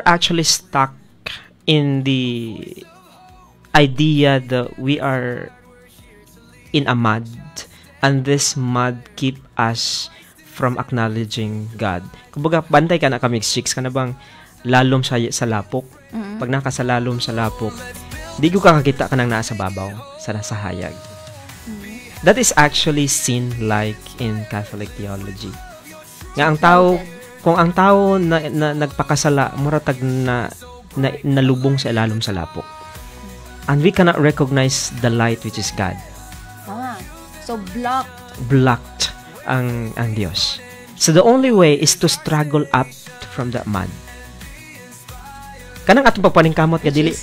actually stuck in the idea that we are in a mud, and this mud keep us from acknowledging God. Kumbaga, bantay ka na kami, chicks, ka na bang lalom sa lapok? Pag nakasalalom sa lapok, di ko kakakita ka nang nasa babaw, sa nasa hayag. That is actually sin like in Catholic theology. Nga ang tao, kung ang tao na nagpakasala, muratag na nalubong sa ilalom sa lapok. And we cannot recognize the light which is God. So blocked ang Diyos. So the only way is to struggle up from that mud. Kanang atong pagpaningkamot nga dili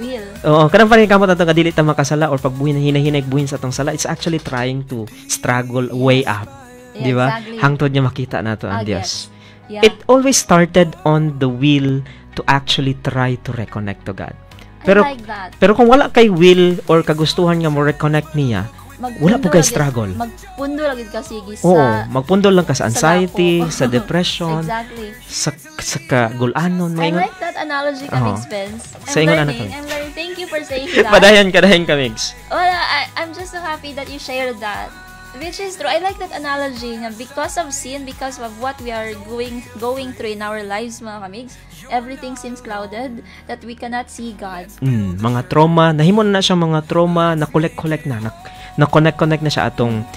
will. Oo, kanang paningkamot atong dili ta makasala or pagbuhin hinahinay buhin sa atong sala, it's actually trying to struggle way up. Di ba? Exactly. Hangtod niya makita nato ang Dios. Yeah. It always started on the will to actually try to reconnect to God. Pero I like that. pero kung wala kay will or kagustuhan nga mo reconnect niya, wala po kay struggle. Magpundo lagi ka sige sa magpundol lang ka sa anxiety, lapo. sa depression, Exactly. sa kagulanon. I like that analogy ka, Spence. Sa ingon anak ko. I'm learning. Thank you for saying that. Kadayan ka, Migs. Well, I'm just so happy that you shared that. Which is true. I like that analogy na because of sin, because of what we are going through in our lives, mga kamigs, everything seems clouded, that we cannot see God. Mga trauma, nahimon na siya mga trauma, na-collect na-connect na siya atong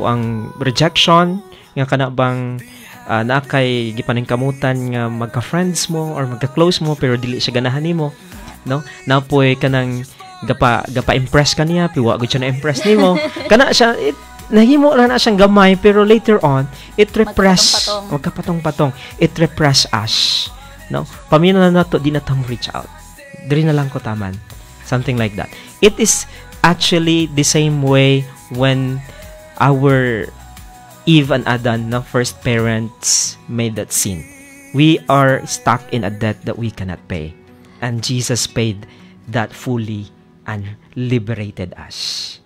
ang rejection, nga kana bang na kay gipaningkamutan nga magka-friends mo or magka-close mo pero dili siya ganahan nimo, no? Napoy kanang gapa-impress ka niya, piwa gud siya na-impress nimo. Kana siya nahimo lang na siyang gamay pero later on it repress magkapatong-patong, it repress us, no? Pamina na nato di na ta reach out, diri na lang ko taman, something like that. It is actually the same way when our Eve and Adam, no, first parents made that sin. We are stuck in a debt that we cannot pay, and Jesus paid that fully and liberated us.